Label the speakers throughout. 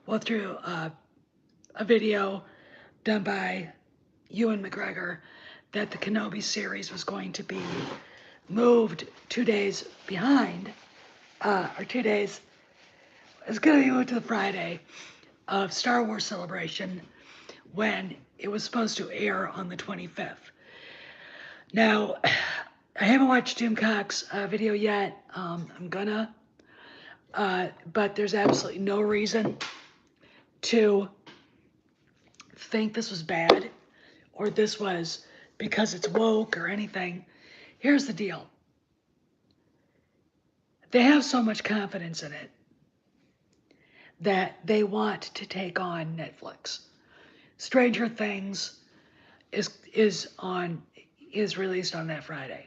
Speaker 1: well, through a video done by Ewan McGregor, that the Kenobi series was going to be moved 2 days behind, or 2 days. It's going to be moved to the Friday of Star Wars Celebration when it was supposed to air on the 25th. Now, I haven't watched Jim Cox's video yet. I'm gonna, but there's absolutely no reason to think this was bad or this was because it's woke or anything. Here's the deal. They have so much confidence in it that they want to take on Netflix. Stranger Things is released on that Friday.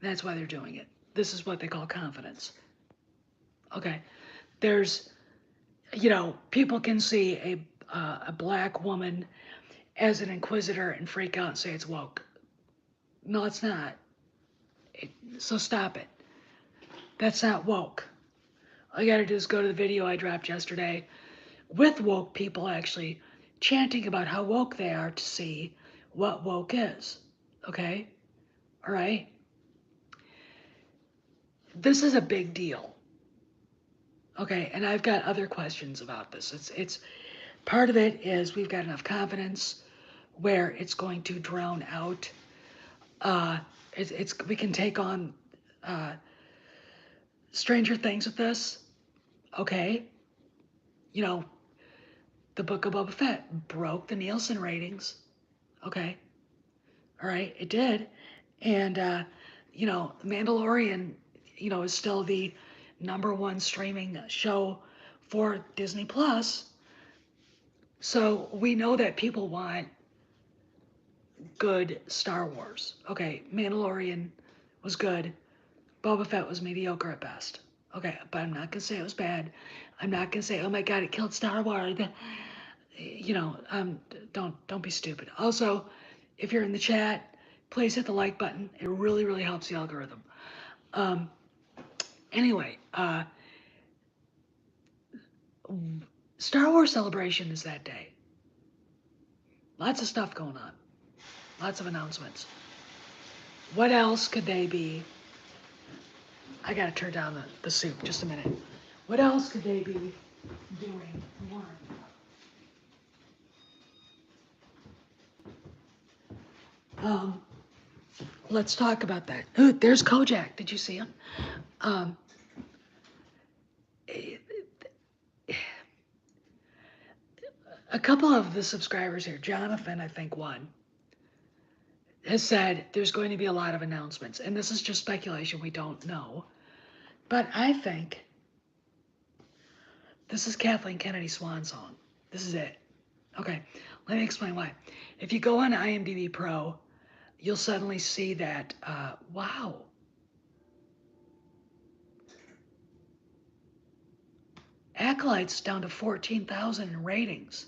Speaker 1: That's why they're doing it. This is what they call confidence. Okay. There's, people can see a black woman as an inquisitor and freak out and say it's woke. No, it's not. So stop it. That's not woke. All you gotta do is go to the video I dropped yesterday with woke people actually chanting about how woke they are to see what woke is. Okay? All right? This is a big deal. Okay, and I've got other questions about this. It's part of it is we've got enough confidence where it's going to drown out. We can take on Stranger Things with this. Okay, the Book of Boba Fett broke the Nielsen ratings. Okay, all right, it did, and Mandalorian, is still the #1 streaming show for Disney Plus. So we know that people want good Star Wars. Okay, Mandalorian was good. Boba Fett was mediocre at best. Okay, but I'm not gonna say it was bad. I'm not gonna say, oh my God, it killed Star Wars. Don't be stupid. Also, if you're in the chat, please hit the like button. It really, really helps the algorithm. Anyway, Star Wars Celebration is that day. Lots of stuff going on. Lots of announcements. What else could they be? I gotta turn down the soup just a minute. What else could they be doing? Let's talk about that. Ooh, there's Kojak. Did you see him? A couple of the subscribers here, Jonathan, I think one, has said there's going to be a lot of announcements. And this is just speculation. We don't know. But I think this is Kathleen Kennedy's swan song. This is it. Okay, let me explain why. If you go on IMDb Pro, you'll suddenly see that, wow. Acolyte's down to 14,000 in ratings.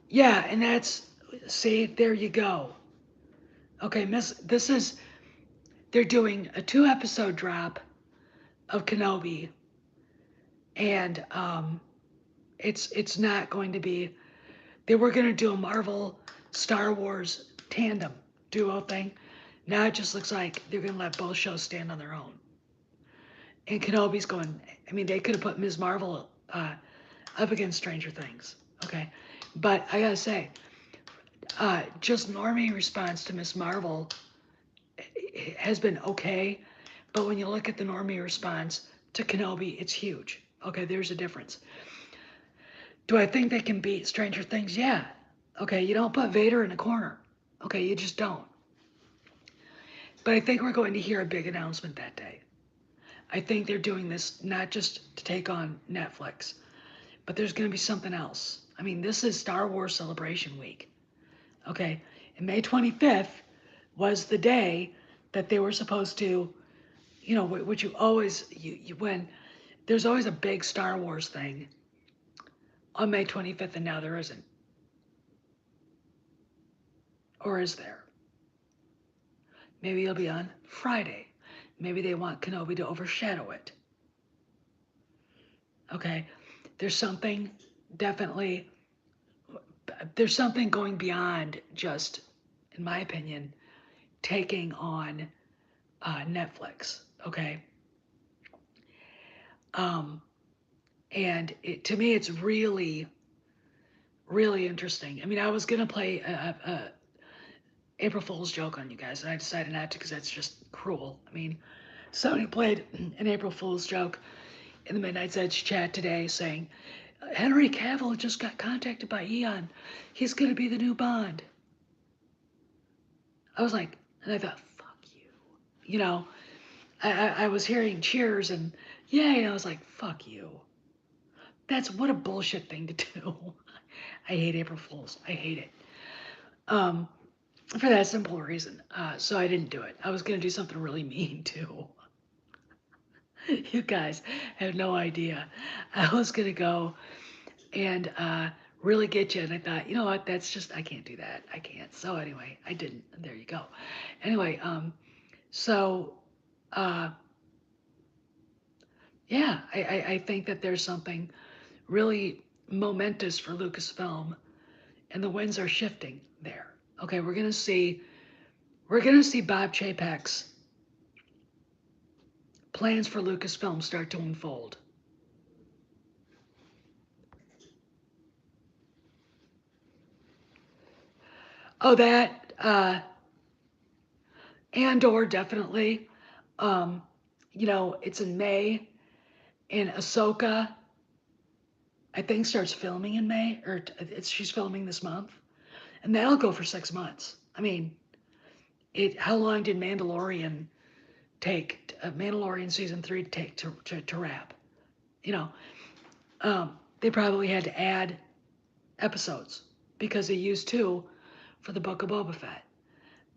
Speaker 1: Yeah, and see, there you go. Okay, they're doing a 2-episode drop of Kenobi, and it's not going to be, they were going to do a Marvel Star Wars tandem duo thing. Now it just looks like they're going to let both shows stand on their own. And Kenobi's going, they could have put Ms. Marvel up against Stranger Things, okay? But I gotta say, just normie response to Ms. Marvel has been okay, but when you look at the normie response to Kenobi, it's huge. Okay, there's a difference. Do I think they can beat Stranger Things? Yeah. Okay, you don't put Vader in a corner. Okay, you just don't. But I think we're going to hear a big announcement that day. I think they're doing this not just to take on Netflix, but there's going to be something else. This is Star Wars Celebration Week. Okay, and May 25th was the day that they were supposed to, which you always, when there's always a big Star Wars thing on May 25th, and now there isn't. Or is there? Maybe it'll be on Friday. Maybe they want Kenobi to overshadow it. Okay, there's something definitely, there's something going beyond just, in my opinion, taking on Netflix. Okay, um, and to me, it's really, really interesting. I mean, I was gonna play a April Fool's joke on you guys, and I decided not to because that's just cruel. I mean, somebody played an April Fool's joke in the Midnight's Edge chat today saying, Henry Cavill just got contacted by Eon. He's going to be the new Bond. I was like, and I thought, fuck you. You know, I was hearing cheers and yay, and I was like, fuck you. That's what a bullshit thing to do. I hate April Fools. I hate it. Um, for that simple reason. So I didn't do it. I was going to do something really mean too. You guys have no idea. I was going to go and really get you. And I thought, you know what? That's just, I can't do that. I can't. So anyway, I didn't. There you go. Anyway, so uh, yeah, I think that there's something really momentous for Lucasfilm, and the winds are shifting there. Okay, we're gonna see Bob Chapek's plans for Lucasfilm start to unfold. Oh, that Andor definitely. Um, it's in May, and Ahsoka, I think, starts filming in May, or she's filming this month, and that'll go for 6 months. I mean, how long did Mandalorian take? Mandalorian season 3 take to wrap? You know, they probably had to add episodes because they used 2 for the Book of Boba Fett,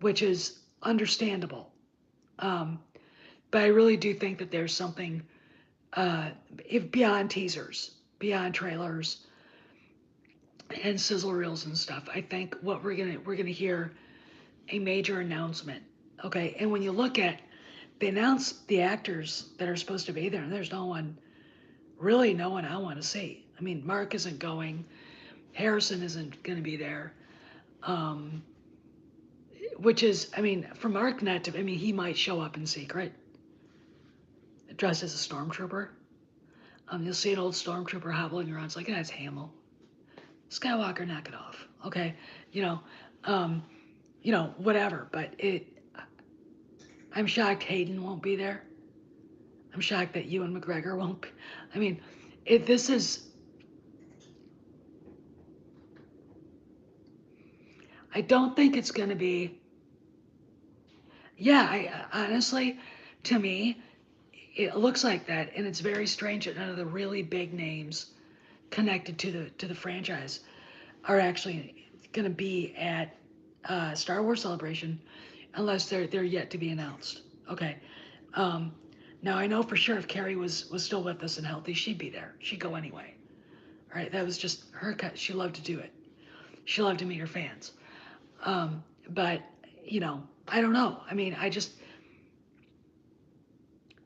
Speaker 1: which is understandable. Um, but I really do think that there's something, if beyond teasers, beyond trailers, and sizzle reels and stuff. I think what we're gonna hear a major announcement. Okay, and when you look at, they announced the actors that are supposed to be there, and there's really no one I want to see. I mean, Mark isn't going, Harrison isn't going to be there, um, which is, I mean, for Mark not to, I mean, he might show up in secret, dressed as a stormtrooper. You'll see an old stormtrooper hobbling around. It's like, that's Hamill. Skywalker, knock it off. Okay, you know, um, whatever. But I'm shocked Hayden won't be there. I'm shocked that Ewan McGregor won't be. I mean, this is. I don't think it's going to be. Yeah, honestly, to me, it looks like that, and it's very strange that none of the really big names connected to the franchise are actually going to be at Star Wars Celebration, unless they're yet to be announced. Okay. Um, Now I know for sure if Carrie was still with us and healthy, she'd be there. She'd go anyway. All right, that was just her cut. She loved to do it. She loved to meet her fans. But I don't know. I mean,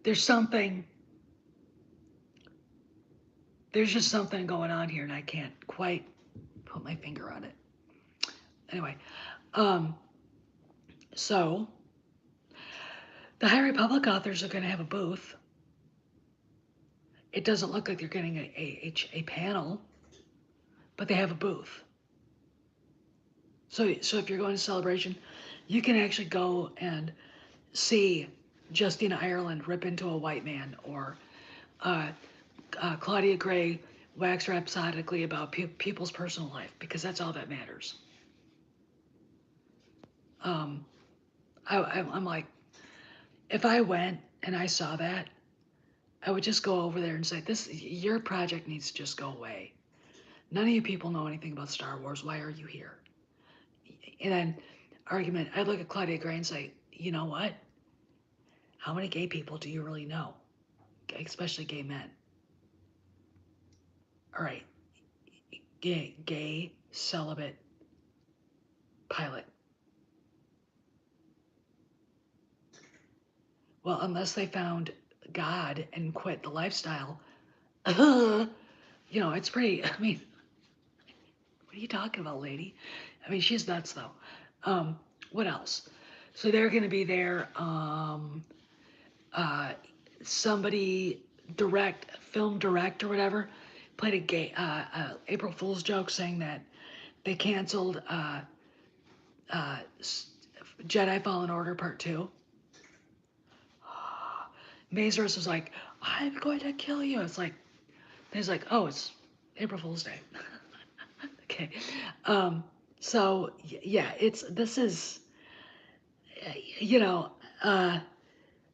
Speaker 1: there's something, there's just something going on here, and I can't quite put my finger on it. Anyway, um, so the High Republic authors are going to have a booth. It doesn't look like they're getting a panel, but they have a booth. So if you're going to Celebration, you can actually go and see Justina Ireland rip into a white man, or uh, Claudia Gray wax rhapsodically about people's personal life, because that's all that matters. Um, I'm like, if I went and I saw that, I would just go over there and say, your project needs to just go away. None of you people know anything about Star Wars. Why are you here? And then argument, I'd look at Claudia Gray and say, you know what? How many gay people do you really know? Especially gay men. All right, gay celibate pilot. Well, unless they found God and quit the lifestyle, You know, it's pretty, I mean, what are you talking about, lady? I mean, she's nuts though. What else? So they're gonna be there. Uh, Somebody film direct or whatever, played a April Fool's joke saying that they canceled uh, Jedi Fallen Order Part 2. Mazurus was like, I'm going to kill you. It's like, he's like, oh, it's April Fool's Day. Okay. So yeah, this is, you know,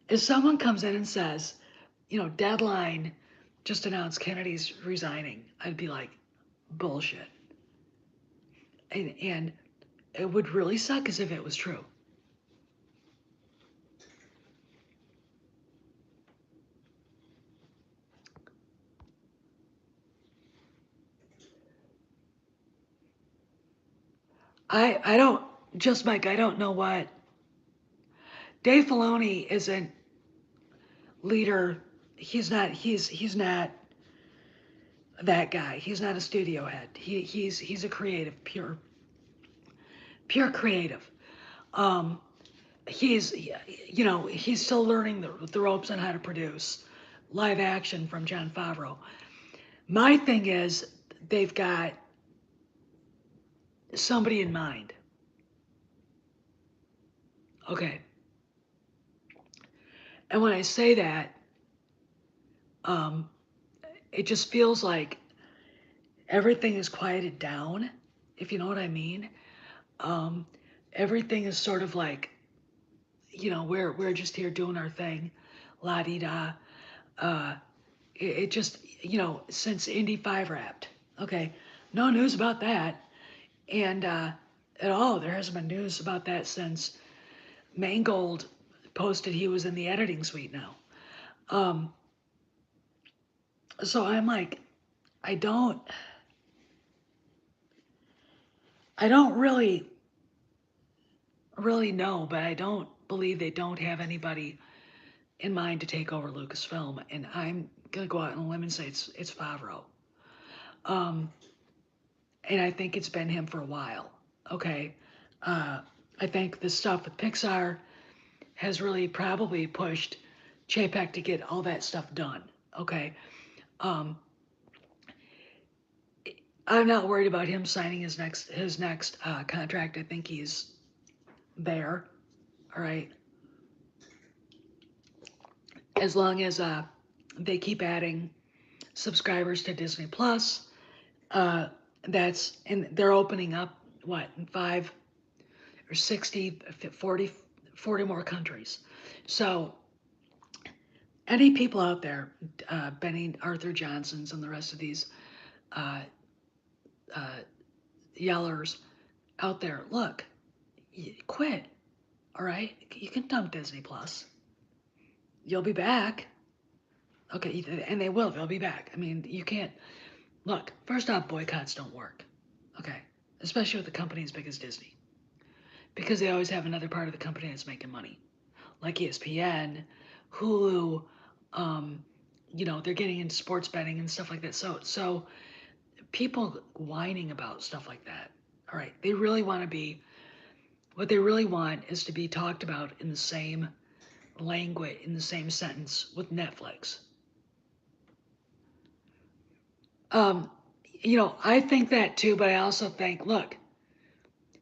Speaker 1: if someone comes in and says, you know, Deadline just announced Kennedy's resigning, I'd be like, bullshit. And it would really suck as if it was true. I don't, just Mike, I don't know what. Dave Filoni isn't leader. He's not that guy. He's not a studio head. He's a creative, pure creative. Um, he's, you know, he's still learning the ropes on how to produce live action from Jon Favreau. My thing is, they've got somebody in mind. Okay. And when I say that, um, it just feels like everything is quieted down, if you know what I mean. Um, Everything is sort of like, you know, we're just here doing our thing, la di da. It just, you know, since Indy 5 wrapped, okay, no news about that, and at all, there hasn't been news about that since Mangold posted he was in the editing suite now. Um, so I'm like, I don't, I don't really know, but I don't believe they don't have anybody in mind to take over Lucasfilm, and I'm gonna go out on a limb and say it's Favreau. Um, and I think it's been him for a while. Okay, I think the stuff with Pixar has really probably pushed Chapek to get all that stuff done. Okay, um, I'm not worried about him signing his next contract. I think he's there. All right, as long as they keep adding subscribers to Disney Plus. Uh, and they're opening up what in 5 or 60, 40 more countries. So any people out there, Benny Arthur Johnsons and the rest of these uh, uh, yellers out there, look, quit. All right, you can dump Disney Plus. You'll be back. Okay, and they will. They'll be back. I mean, you can't. Look, first off, boycotts don't work. Okay, especially with a company as big as Disney, because they always have another part of the company that's making money, like ESPN, Hulu. Um, you know, they're getting into sports betting and stuff like that. So people whining about stuff like that. All right, they really want to be. What they really want is to be talked about in the same language, in the same sentence with Netflix. Um, you know, I think that too, but I also think, look,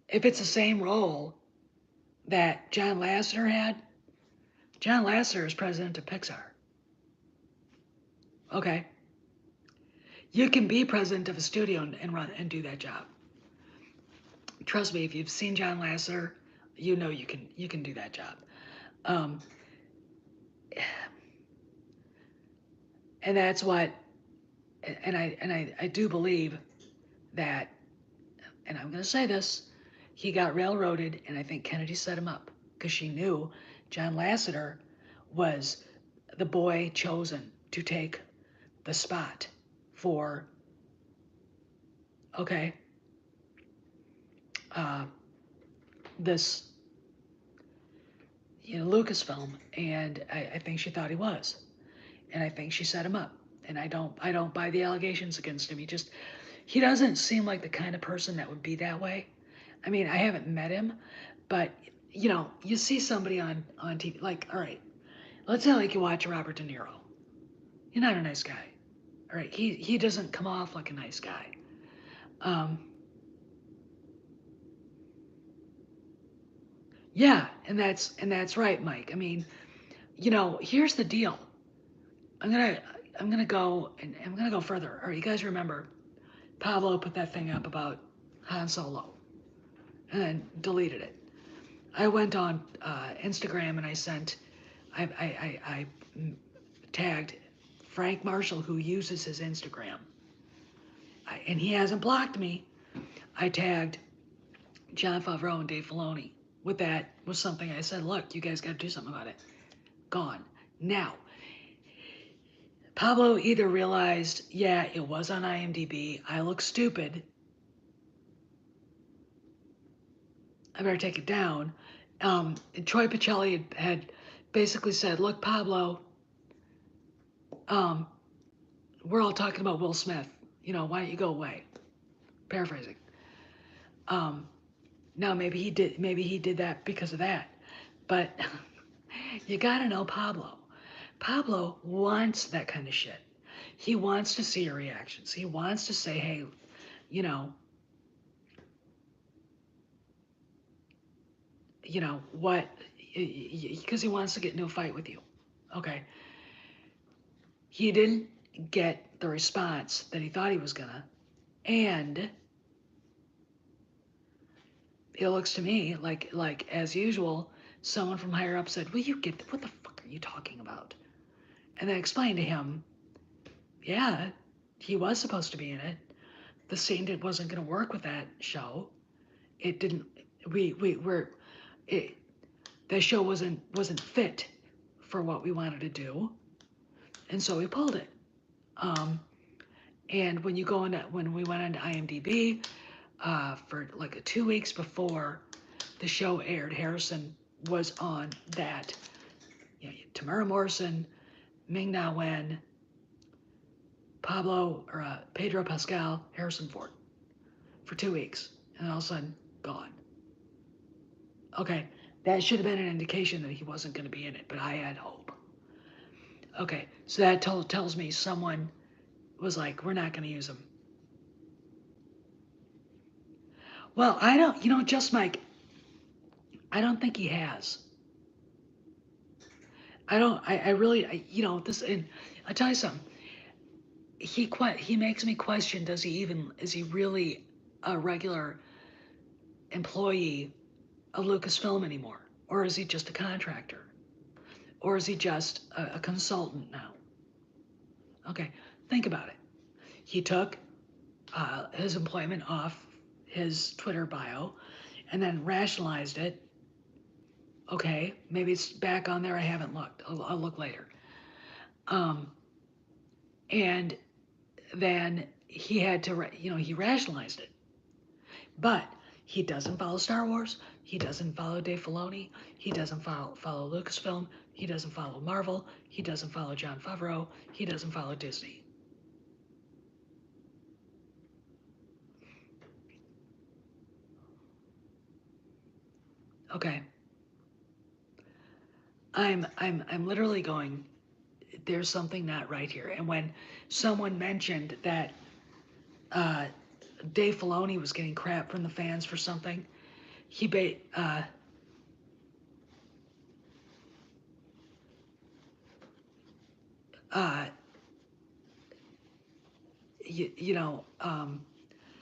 Speaker 1: if it's the same role that John Lasseter had, John Lasseter is president of Pixar. Okay, you can be president of a studio and run and do that job. Trust me, if you've seen John Lasseter, you know you can do that job. Um, and that's what, and I do believe that, and I'm going to say this, he got railroaded, and I think Kennedy set him up because she knew John Lasseter was the boy chosen to take the spot for, okay, uh, this, you know, Lucasfilm, and I think she thought he was, and I think she set him up, and I don't buy the allegations against him. He doesn't seem like the kind of person that would be that way. I mean, I haven't met him, but you see somebody on TV, like, all right, let's say like you watch Robert De Niro. He's not a nice guy. All right, he doesn't come off like a nice guy. Um, yeah, and that's right, Mike. I mean, here's the deal. I'm gonna I'm gonna go and I'm gonna go further. All right, you guys remember Pablo put that thing up about Han Solo and then deleted it. I went on Instagram and I tagged Frank Marshall, who uses his Instagram, and he hasn't blocked me. I tagged Jon Favreau and Dave Filoni. With that was something I said, look, you guys got to do something about it. Gone. Now, Pablo either realized, yeah, it was on IMDb, I look stupid, I better take it down. Troy Pacelli had basically said, look, Pablo, um, we're all talking about Will Smith. Why don't you go away? Paraphrasing. Um, now maybe he did that because of that. But you gotta know Pablo. Pablo wants that kind of shit. He wants to see your reactions. He wants to say, hey, you know, what, because he wants to get into a fight with you. Okay. He didn't get the response that he thought he was gonna. And it looks to me like as usual, someone from higher up said, "Will you get what the fuck are you talking about?" And then explained to him, yeah, he was supposed to be in it. The scene wasn't going to work with that show. It didn't. We were. It, that show wasn't fit for what we wanted to do, and so we pulled it. And when we went into IMDb, for like 2 weeks before the show aired, Harrison was on that. Tamara Morrison, Ming Na Wen, Pedro Pascal, Harrison Ford for 2 weeks, and all of a sudden gone. Okay, that should have been an indication that he wasn't going to be in it, but I had hope. Okay, so that tells me someone was like, we're not going to use him. Well, I don't, just Mike, I don't think he has. I really, this, and I tell you something, he makes me question, is he really a regular employee of Lucasfilm anymore? Or is he just a contractor? Or is he just a consultant now? Okay, think about it. He took his employment off his Twitter bio and then rationalized it. Okay, maybe it's back on there. I haven't looked. I'll look later. And then he had to, he rationalized it. But he doesn't follow Star Wars. He doesn't follow Dave Filoni. He doesn't follow Lucasfilm. He doesn't follow Marvel. He doesn't follow Jon Favreau. He doesn't follow Disney. Okay. I'm literally going, there's something not right here. And when someone mentioned that Dave Filoni was getting crap from the fans for something, he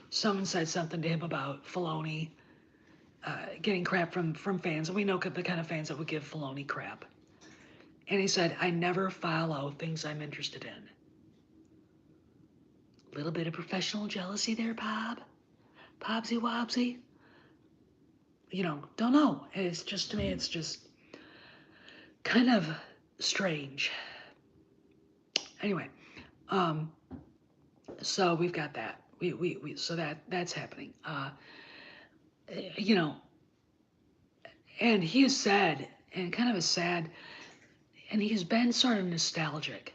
Speaker 1: someone said something to him about Filoni getting crap from fans, and we know the kind of fans that would give Filoni crap. And he said, I never follow things I'm interested in. A little bit of professional jealousy there, Pobsy Wobsy. Don't know. It's just, to me, it's just kind of strange. Anyway, so we've got that. So that's happening. And he has said, and kind of a sad, and he's been sort of nostalgic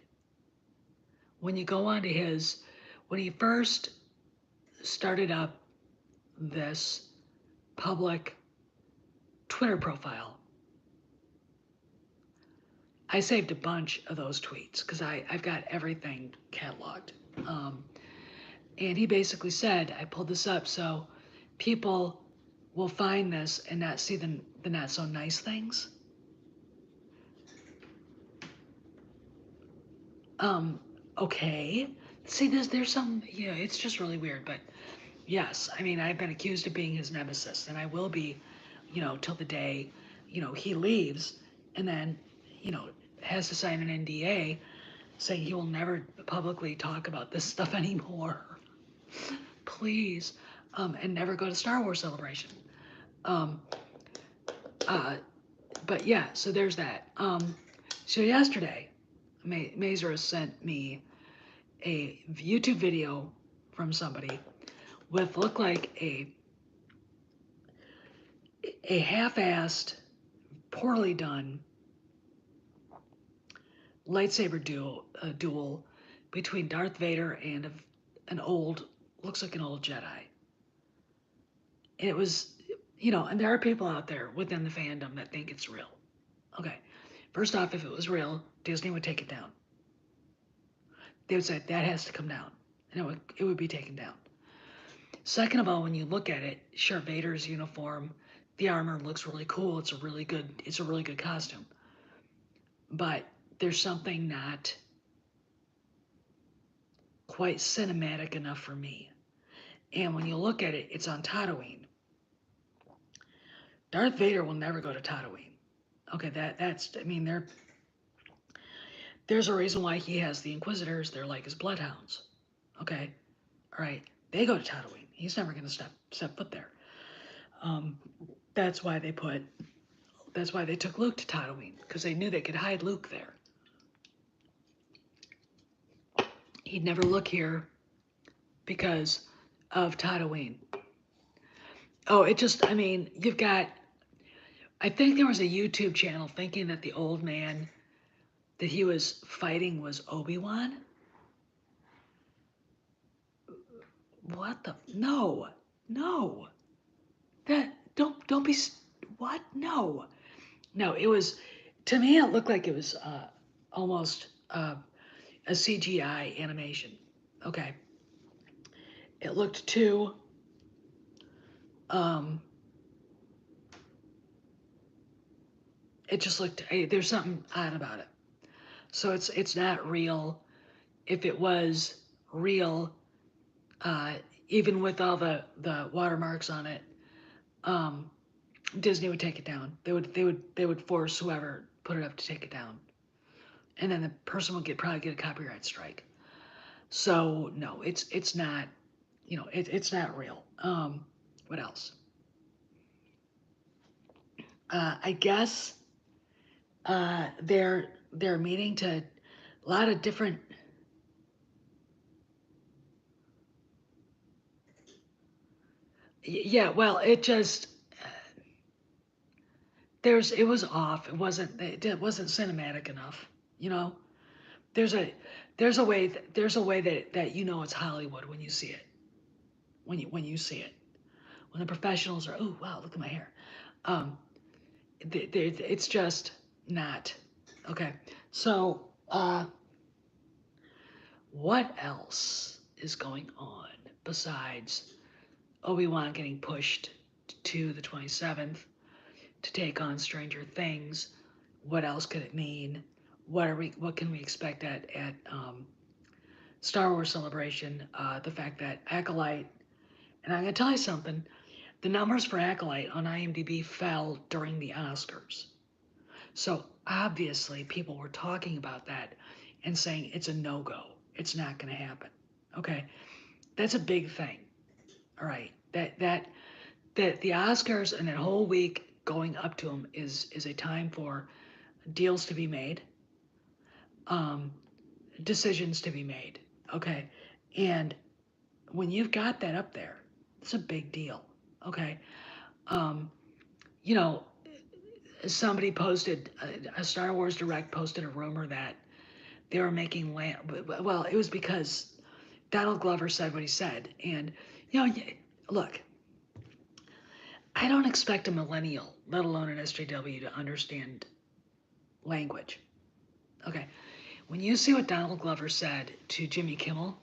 Speaker 1: when you go onto when he first started up this public Twitter profile, I saved a bunch of those tweets because I've got everything cataloged. And he basically said, I pulled this up so people will find this and not see the not so nice things. Okay. See, there's some, it's just really weird, but yes, I mean, I've been accused of being his nemesis, and I will be, till the day, he leaves, and then, has to sign an NDA saying he will never publicly talk about this stuff anymore. Please. And never go to Star Wars Celebration. Um, but yeah, so there's that. So yesterday, Mazer sent me a YouTube video from somebody with looked like a half-assed, poorly done lightsaber duel between Darth Vader and looks like an old Jedi. And it was, and there are people out there within the fandom that think it's real. Okay, first off, if it was real, Disney would take it down. They would say that has to come down, and it would be taken down. Second of all, when you look at it, sure, Vader's uniform, the armor looks really cool. It's a really good costume. But there's something not quite cinematic enough for me. And when you look at it, it's on Tatooine. Darth Vader will never go to Tatooine. Okay, there's a reason why he has the Inquisitors. They're like his bloodhounds. Okay, all right, they go to Tatooine. He's never going to step foot there. That's why they took Luke to Tatooine, because they knew they could hide Luke there. He'd never look here because of Tatooine. Oh, you've got, I think there was a YouTube channel thinking that the old man that he was fighting was Obi-Wan. What the? No. Don't be, what? No, it was, to me, it looked like it was almost a CGI animation. Okay. It looked too, it just looked, there's something odd about it. So it's not real. If it was real, even with all the watermarks on it, Disney would take it down. They would force whoever put it up to take it down, and then the person would probably get a copyright strike. So no, it's not, it's not real. What else? I guess they're meeting to a lot of different. Yeah, well, it just it was off. It wasn't cinematic enough. There's a way that it's Hollywood when you see it. When you see it, when the professionals are, oh wow, look at my hair. It's just not okay. So what else is going on besides Obi-Wan getting pushed to the 27th to take on Stranger Things? What else could it mean? What can we expect at Star Wars Celebration? The fact that Acolyte, and I'm gonna tell you something, the numbers for Acolyte on IMDb fell during the Oscars. So obviously people were talking about that and saying it's a no-go. It's not gonna happen. Okay, that's a big thing. All right, that the Oscars and that whole week going up to them is a time for deals to be made, decisions to be made. Okay, and when you've got that up there, it's a big deal. Okay, somebody posted, a Star Wars Direct posted a rumor that they were making land. Well, it was because Donald Glover said what he said, and look, I don't expect a millennial, let alone an SJW, to understand language. Okay, when you see what Donald Glover said to Jimmy Kimmel,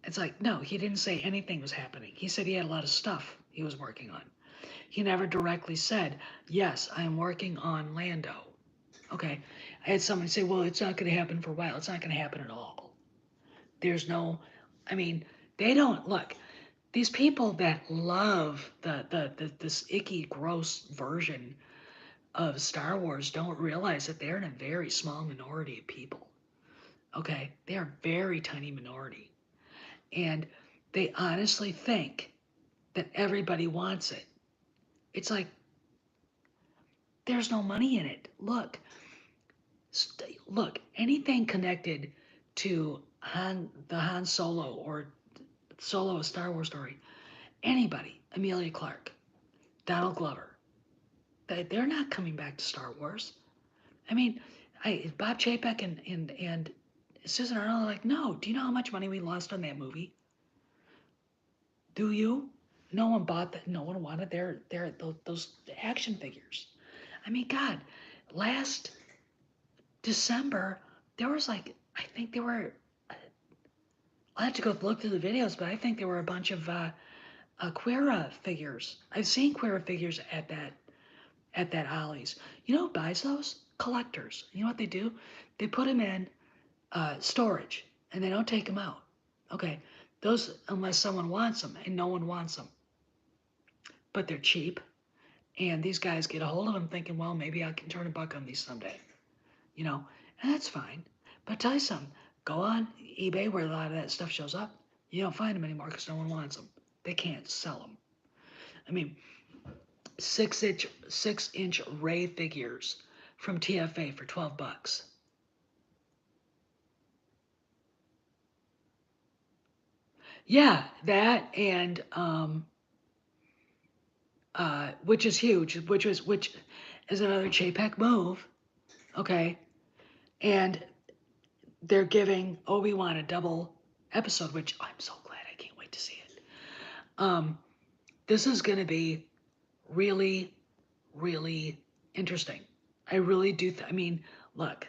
Speaker 1: it's like, no, he didn't say anything was happening. He said he had a lot of stuff he was working on. He never directly said, yes, I am working on Lando. Okay, I had somebody say, well, it's not going to happen for a while. It's not going to happen at all. There's no, I mean, they don't, look, these people that love this icky, gross version of Star Wars don't realize that they're in a very small minority of people. Okay, they are a very tiny minority. And they honestly think that everybody wants it. It's like, there's no money in it. Look, anything connected to the Han Solo or Solo, a Star Wars story, anybody, Amelia Clark, Donald Glover, they're not coming back to Star Wars. I mean, Bob Chapek and Susan Arnold are like, no, do you know how much money we lost on that movie? Do you? No one bought that. No one wanted those action figures. I mean, God, last December, there was like, I think there were, I'll have to go look through the videos, but I think there were a bunch of Quera figures. I've seen Quera figures at that Ollie's. You know who buys those? Collectors. You know what they do? They put them in storage, and they don't take them out. Okay, those, unless someone wants them, and no one wants them. But they're cheap, and these guys get a hold of them thinking, well, maybe I can turn a buck on these someday. And that's fine. But I'll tell you something, go on eBay where a lot of that stuff shows up. You don't find them anymore because no one wants them. They can't sell them. I mean, 6-inch Ray figures from TFA for $12. Yeah, that and which is huge, which is another JPEG move. Okay, and they're giving Obi-Wan a double episode, which I'm so glad. I can't wait to see it. This is going to be really, really interesting. I really do. I mean, look,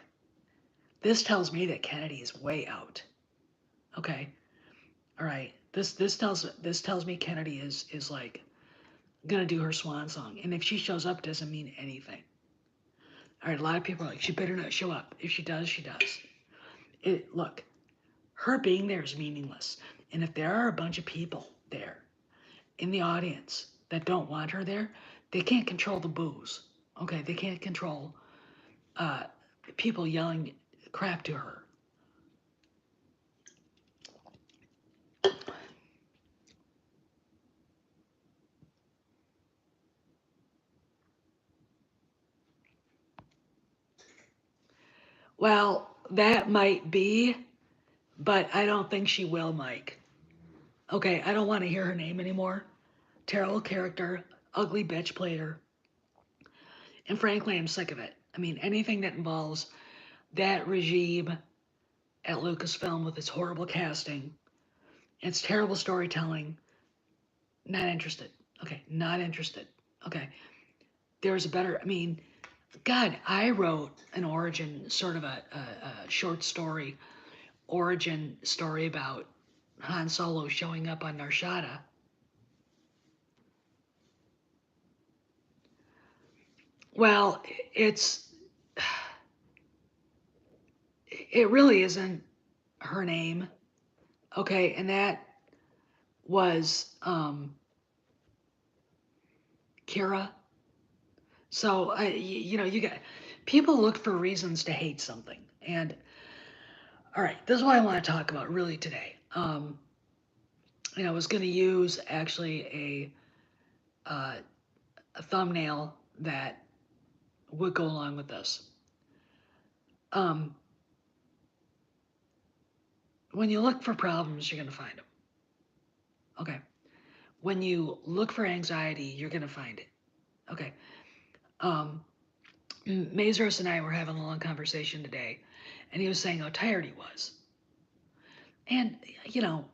Speaker 1: this tells me that Kennedy is way out. Okay, all right. This tells me Kennedy is like gonna do her swan song, and if she shows up, doesn't mean anything. All right, a lot of people are like, she better not show up. If she does, she does. Look, her being there is meaningless, and if there are a bunch of people there in the audience that don't want her there, they can't control the boos. Okay, they can't control people yelling crap to her. Well, that might be, but I don't think she will, Mike. Okay, I don't want to hear her name anymore. Terrible character, ugly bitch played her. And frankly, I'm sick of it. I mean, anything that involves that regime at Lucasfilm with its horrible casting, its terrible storytelling, not interested. Okay, not interested. Okay, there's a better, I mean, God, I wrote an origin, sort of a short story, origin story about Han Solo showing up on Narshada. Well, it really isn't her name. Okay, and that was Kira. So you got people look for reasons to hate something, and all right, this is what I want to talk about really today. I was going to use actually a thumbnail that would go along with this. When you look for problems, you're going to find them. Okay. When you look for anxiety, you're going to find it. Okay. Mazros and I were having a long conversation today, and he was saying how tired he was. And, you know,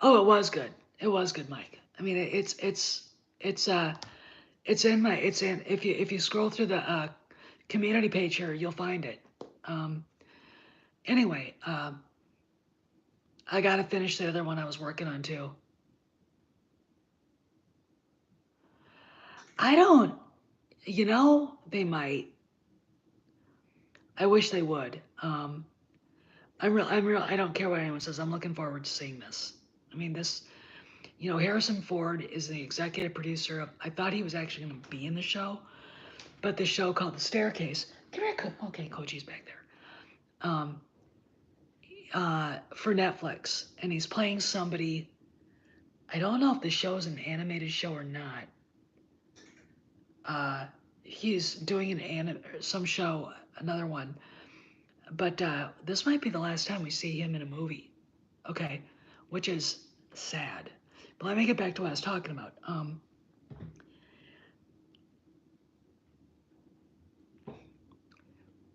Speaker 1: oh, it was good. It was good, Mike. I mean, it's in my, it's in, if you scroll through the community page here, you'll find it. Um, anyway, I got to finish the other one I was working on too. I don't, they might. I wish they would. I don't care what anyone says. I'm looking forward to seeing this. I mean, Harrison Ford is the executive producer of, I thought he was actually going to be in the show, but the show called The Staircase. Come here, okay, Koji's back there. Um, for Netflix, and he's playing somebody. I don't know if the show is an animated show or not. He's doing some show, another one, but this might be the last time we see him in a movie. Okay, which is sad. But let me get back to what I was talking about.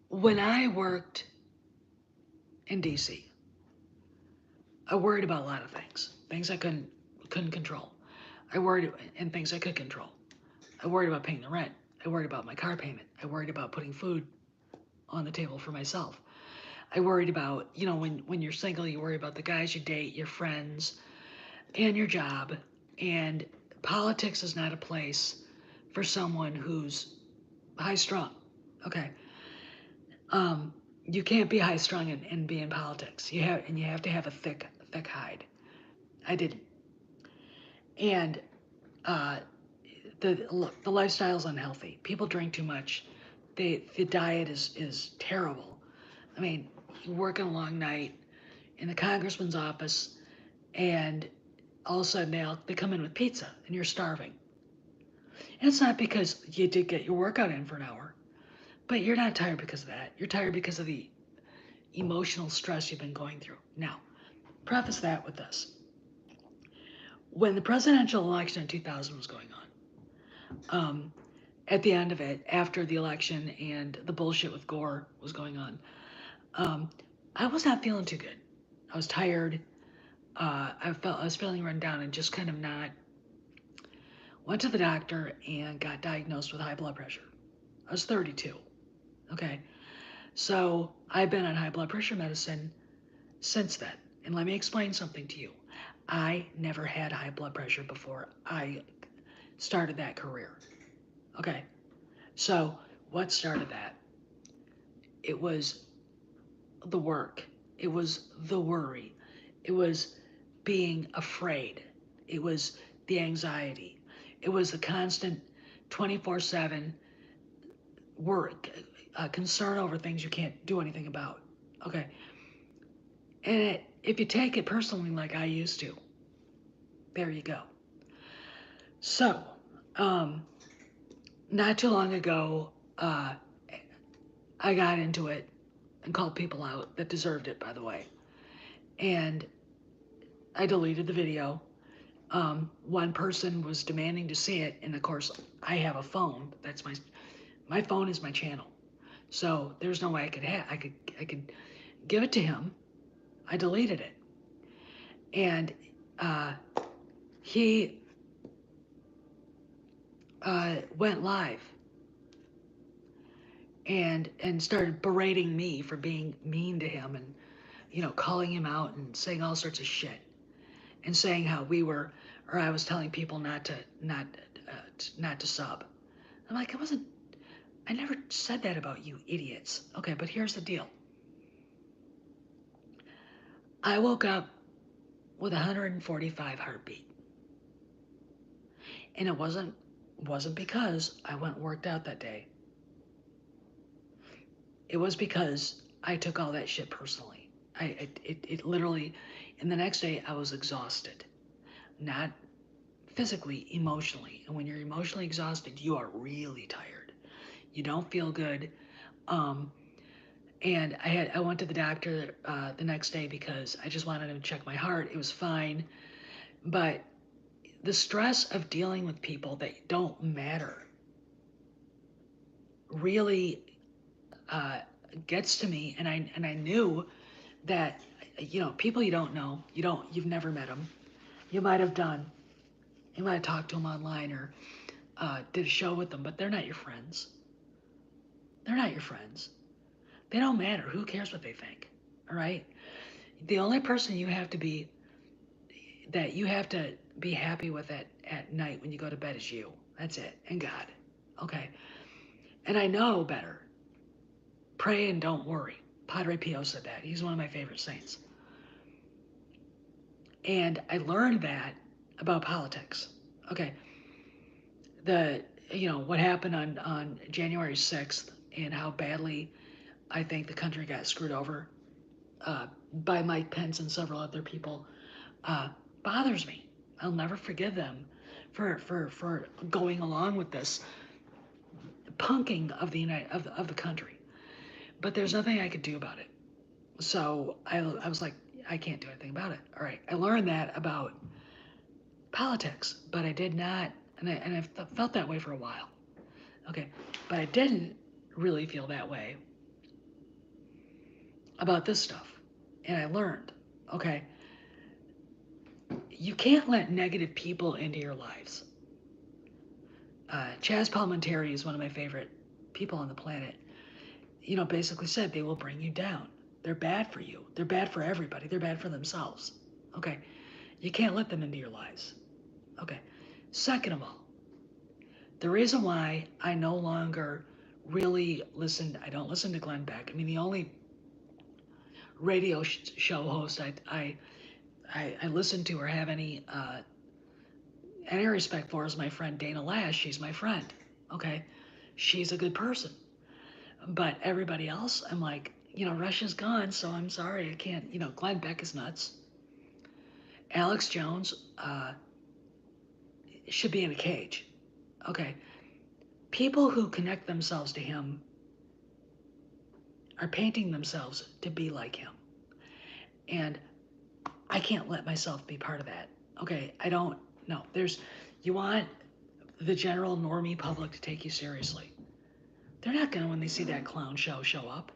Speaker 1: When I worked in DC, I worried about a lot of things I couldn't control. I worried and things I could control. I worried about paying the rent. I worried about my car payment. I worried about putting food on the table for myself. I worried about, when you're single, you worry about the guys you date, your friends, and your job. And politics is not a place for someone who's high strung. Okay. You can't be high strung and be in politics. You have to have a thick hide. I didn't. And uh, the lifestyle is unhealthy. People drink too much. The diet is terrible. I mean, you work a long night in the congressman's office, and all of a sudden they come in with pizza, and you're starving. And it's not because you did get your workout in for an hour, but you're not tired because of that. You're tired because of the emotional stress you've been going through. Now, preface that with this. When the presidential election in 2000 was going on, at the end of it, after the election and the bullshit with Gore was going on, I was not feeling too good. I was tired. I was feeling run down and just kind of not. Went to the doctor and got diagnosed with high blood pressure. I was 32. Okay, so I've been on high blood pressure medicine since then. And let me explain something to you. I never had high blood pressure before I started that career. Okay, so what started that? It was the work. It was the worry. It was being afraid. It was the anxiety. It was the constant 24/7 work, concern over things you can't do anything about. Okay. And if you take it personally like I used to, there you go. So, not too long ago, I got into it and called people out that deserved it, by the way. And I deleted the video. One person was demanding to see it, and of course, I have a phone. That's my phone is my channel. So there's no way I could give it to him. I deleted it, and he went live and started berating me for being mean to him, and calling him out and saying all sorts of shit, and saying how I was telling people not to sub. I'm like, I never said that about you idiots. Okay, but here's the deal. I woke up with 145 heartbeat. And it wasn't because I went and worked out that day. It was because I took all that shit personally. It literally, and the next day I was exhausted. Not physically, emotionally. And when you're emotionally exhausted, you are really tired. You don't feel good. And I went to the doctor the next day because I just wanted him to check my heart. It was fine. But the stress of dealing with people that don't matter really gets to me. And I knew that, people you don't know, you've never met them. You might have talked to them online or did a show with them, but they're not your friends. They're not your friends. They don't matter. Who cares what they think? All right. The only person that you have to be happy with at night when you go to bed is you. That's it. And God. Okay. And I know better. Pray and don't worry. Padre Pio said that. He's one of my favorite saints. And I learned that about politics. Okay. What happened on January 6th and how badly I think the country got screwed over by Mike Pence and several other people bothers me. I'll never forgive them for going along with this punking of the country. But there's nothing I could do about it. So I was like, I can't do anything about it. All right. I learned that about politics, but I did not, and I felt that way for a while. Okay. But I didn't really feel that way about this stuff. And I learned, okay, you can't let negative people into your lives. Chaz Palminteri is one of my favorite people on the planet. Basically said they will bring you down. They're bad for you. They're bad for everybody. They're bad for themselves. Okay. You can't let them into your lives. Okay. Second of all, the reason why I no longer really I don't listen to Glenn Beck. I mean, the only radio show host I listen to or have any respect for is my friend Dana Lash. She's my friend. Okay. She's a good person. But everybody else, I'm like, Russia's gone, so I'm sorry, I can't, Glenn Beck is nuts. Alex Jones should be in a cage. Okay. People who connect themselves to him are painting themselves to be like him. And I can't let myself be part of that. Okay. I don't know. You want the general normie public to take you seriously. They're not going to, when they see that clown show up.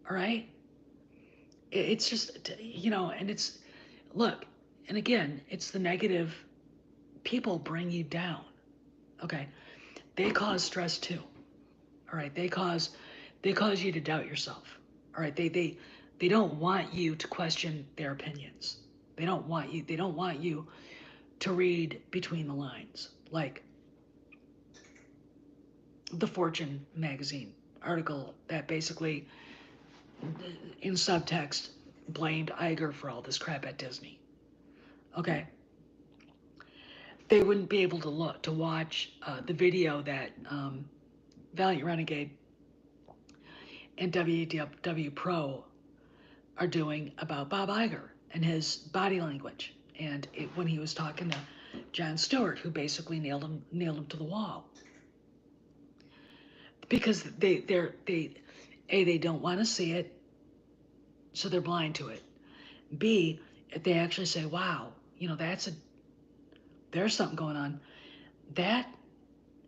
Speaker 1: All right? It's just, and it's, look, and again, it's the negative people bring you down. Okay? They cause stress too. All right? They cause you to doubt yourself. All right? They don't want you to question their opinions. They don't want you to read between the lines. Like the Fortune magazine article that basically, in subtext, blamed Iger for all this crap at Disney. Okay. They wouldn't be able to watch the video that Valiant Renegade and WW Pro are doing about Bob Iger and his body language, and when he was talking to Jon Stewart, who basically nailed him to the wall, because they don't want to see it, so they're blind to it. B, they actually say, wow, there's something going on. That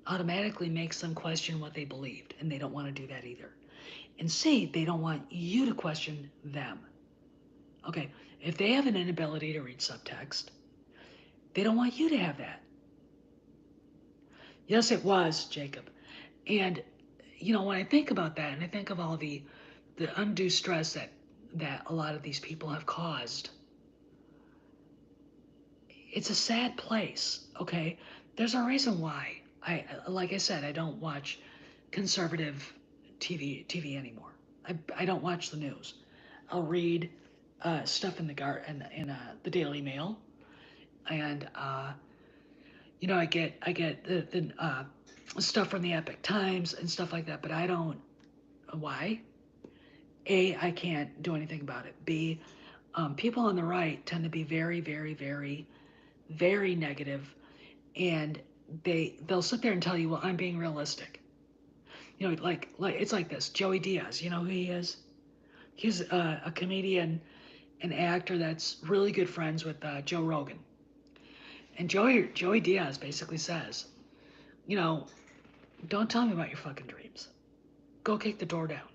Speaker 1: automatically makes them question what they believed, and they don't want to do that either. And C, they don't want you to question them. Okay, if they have an inability to read subtext, they don't want you to have that. Yes, it was, Jacob. And, when I think about that, and I think of all the undue stress that a lot of these people have caused, it's a sad place, okay? There's a reason why. Like I said, I don't watch conservative TV anymore. I don't watch the news. I'll read stuff in the Daily Mail, and I get the stuff from the Epic Times and stuff like that. But I don't. Why? A, I can't do anything about it. B, people on the right tend to be very, very, very, very negative, and they'll sit there and tell you, well, I'm being realistic. Like it's like this. Joey Diaz, you know who he is? He's a comedian, an actor that's really good friends with Joe Rogan. And Joey Diaz basically says, you know, don't tell me about your fucking dreams. Go kick the door down.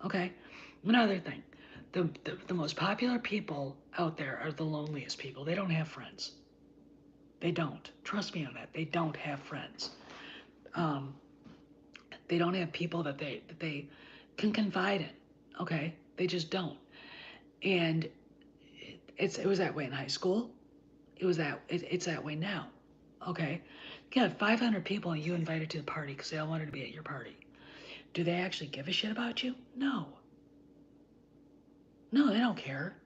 Speaker 1: Okay? Another thing. The most popular people out there are the loneliest people. They don't have friends. They don't. Trust me on that. They don't have friends. Um, they don't have people that they can confide in. Okay? They just don't. And it was that way in high school. It's that way now. Okay? You got 500 people and you invited to the party because they all wanted to be at your party. Do they actually give a shit about you? No. No, they don't care.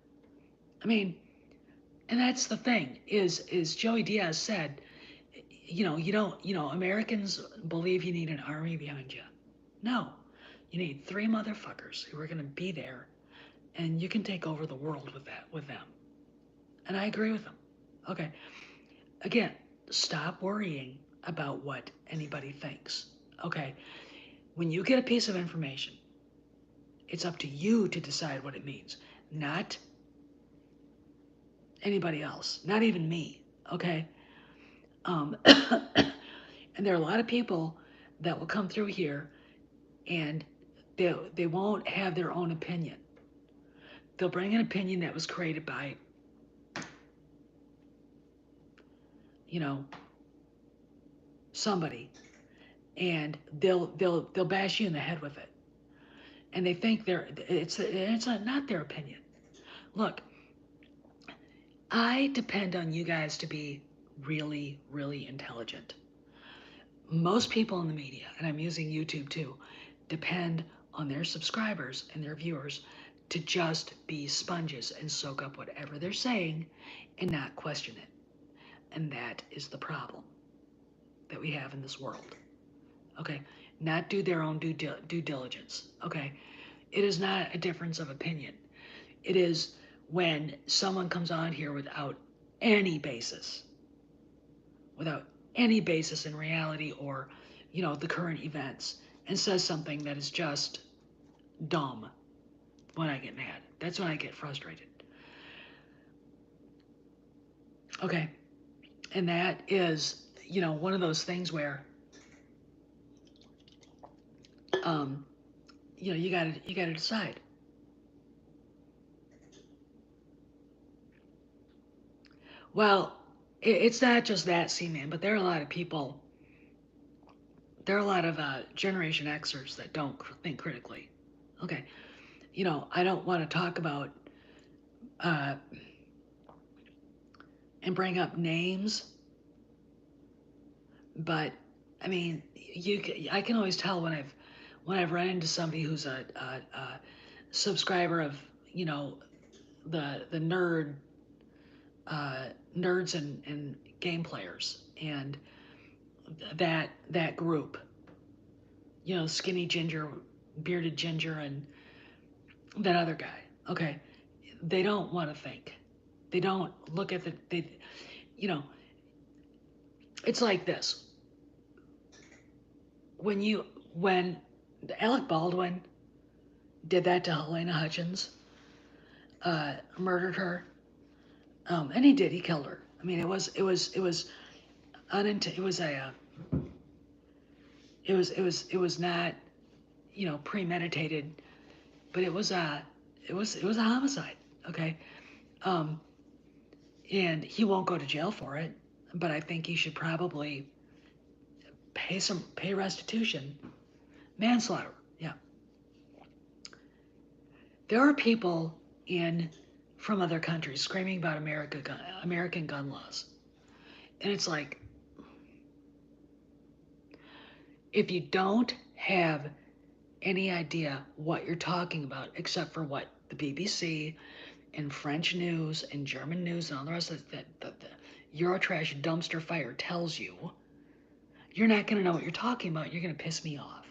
Speaker 1: I mean, and that's the thing is Joey Diaz said, Americans believe you need an army behind you. No, you need 3 motherfuckers who are going to be there, and you can take over the world with them. And I agree with them. Okay. Again, stop worrying about what anybody thinks. Okay. When you get a piece of information, it's up to you to decide what it means, not anybody else, not even me. Okay. And there are a lot of people that will come through here and they won't have their own opinion. They'll bring an opinion that was created by, somebody, and they'll bash you in the head with it. And they think it's not their opinion. Look, I depend on you guys to be really, really intelligent. Most people in the media, and I'm using YouTube too, depend on their subscribers and their viewers to just be sponges and soak up whatever they're saying and not question it. And that is the problem that we have in this world. Okay? Not do their own due diligence. Okay? It is not a difference of opinion. It is when someone comes on here without any basis in reality or, the current events, and says something that is just dumb. When I get mad, that's when I get frustrated. Okay, and that is, one of those things where, you gotta decide. Well, it's not just that, C-Man, but there are a lot of people. There are a lot of Generation Xers that don't think critically. Okay, I don't want to talk about uh, and bring up names, but I mean, I can always tell when I've run into somebody who's a subscriber of the nerds and game players and that group, skinny ginger, bearded ginger, and that other guy. Okay, they don't want to think. They don't look at it's like this. When Alec Baldwin did that to Helena Hutchins, murdered her, and he did. He killed her. I mean, it was it was not premeditated, but it was a homicide. Okay, and he won't go to jail for it, but I think he should probably pay restitution, manslaughter. Yeah, there are people from other countries screaming about American gun laws, and it's like, if you don't have any idea what you're talking about, except for what the BBC and French news and German news and all the rest of that the Eurotrash dumpster fire tells you, you're not going to know what you're talking about. You're going to piss me off.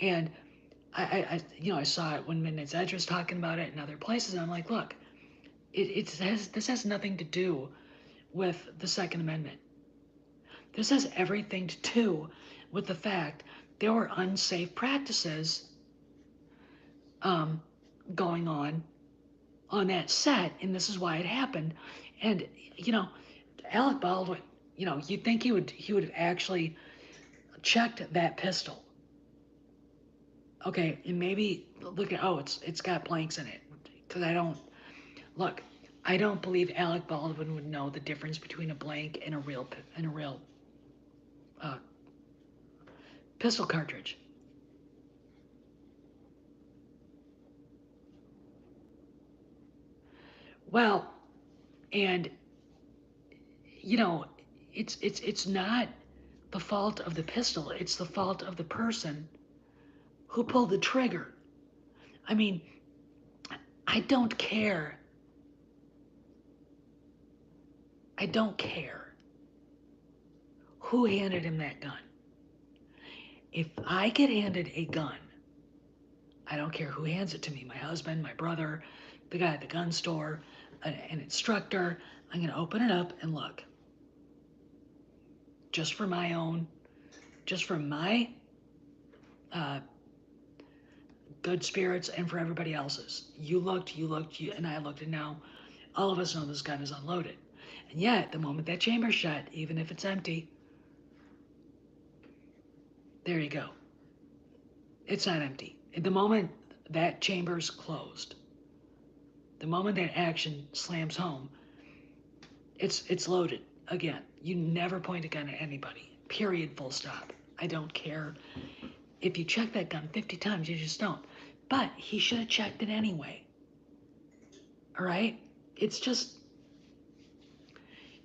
Speaker 1: And I saw it when Midnight's Edge was talking about it in other places, and I'm like, look, this has nothing to do with the Second Amendment. This has everything to do with the fact there were unsafe practices going on that set, and this is why it happened. And Alec Baldwin, you'd think he would have actually checked that pistol. Okay, and maybe look at, oh, it's got blanks in it. Because look, I don't believe Alec Baldwin would know the difference between a blank and a real uh, pistol cartridge. Well, and you know, it's not the fault of the pistol. It's the fault of the person who pulled the trigger. I mean, I don't care. I don't care who handed him that gun. If I get handed a gun, I don't care who hands it to me, my husband, my brother, the guy at the gun store, an instructor. I'm going to open it up and look. Just for my own, just for my uh, good spirits and for everybody else's. You looked, and I looked, and now all of us know this gun is unloaded. And yet, the moment that chamber's shut, even if it's empty, there you go. It's not empty. At the moment that chamber's closed, the moment that action slams home, it's loaded again. You never point a gun at anybody. Period. Full stop. I don't care if you check that gun 50 times. You just don't. But he should have checked it anyway. All right. It's just.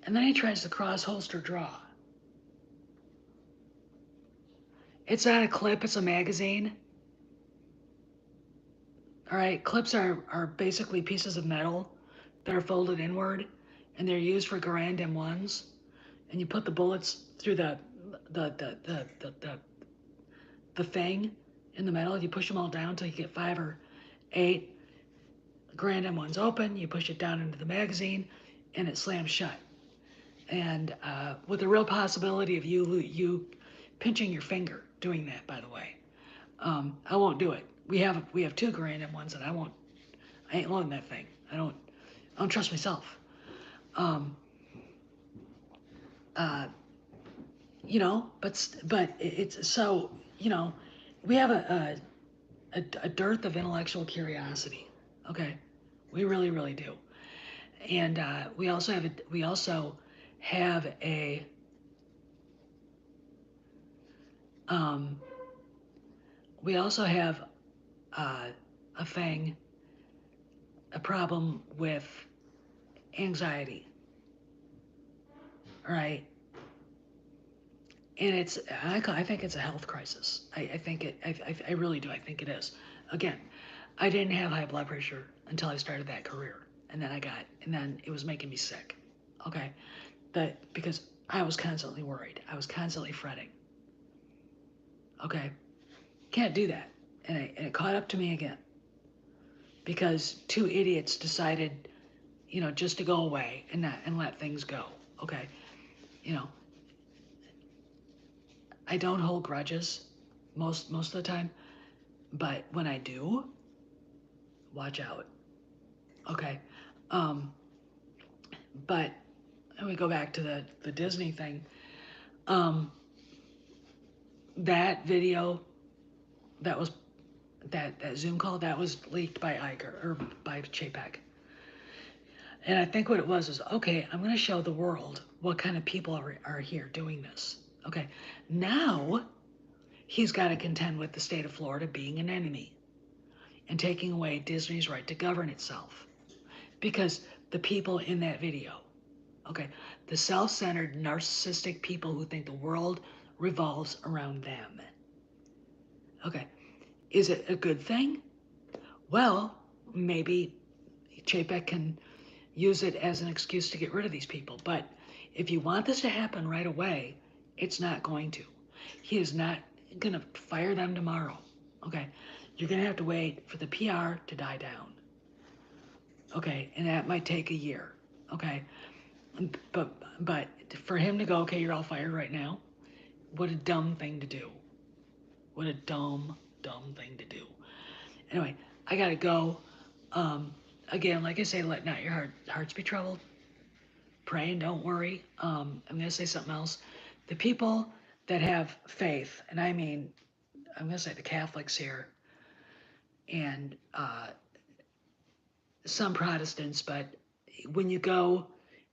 Speaker 1: And then he tries to cross holster draw. It's not a clip. It's a magazine. All right. Clips are basically pieces of metal that are folded inward, and they're used for Garand M1s. And you put the bullets through the thing in the metal. You push them all down until you get 5 or 8 Garand M1s open. You push it down into the magazine, and it slams shut. And with the real possibility of you pinching your finger doing that, by the way. I won't do it. We have 2 Garand M1s, and I ain't loading that thing. I don't trust myself. But it's so, we have a dearth of intellectual curiosity. Okay, we really, really do. And we also have a um, we also have a thing, a problem with anxiety. All right. And I think it's a health crisis. I really do. I think it is. Again, I didn't have high blood pressure until I started that career. And then it was making me sick. Okay. Because I was constantly worried. I was constantly fretting. Okay. Can't do that. And it caught up to me again. Because 2 idiots decided, just to go away and let things go. Okay. I don't hold grudges most of the time, but when I do, watch out. Okay. But and we go back to the Disney thing. That video, that was that Zoom call, that was leaked by Iger or by Chapek. And I think what it was is, okay, I'm going to show the world what kind of people are here doing this. Okay, now he's got to contend with the state of Florida being an enemy and taking away Disney's right to govern itself. Because the people in that video, okay, the self-centered, narcissistic people who think the world revolves around them. Okay, is it a good thing? Well, maybe Chapek can use it as an excuse to get rid of these people. But if you want this to happen right away, it's not going to. He is not going to fire them tomorrow. Okay, you're going to have to wait for the PR to die down. Okay, and that might take a year. Okay, but for him to go, okay, you're all fired right now. What a dumb thing to do. What a dumb thing to do. Anyway, I gotta go. Again, like I say, let not your hearts be troubled. pray and don't worry. I'm going to say something else. The people that have faith, and I mean, I'm going to say the Catholics here, and some Protestants, but when you go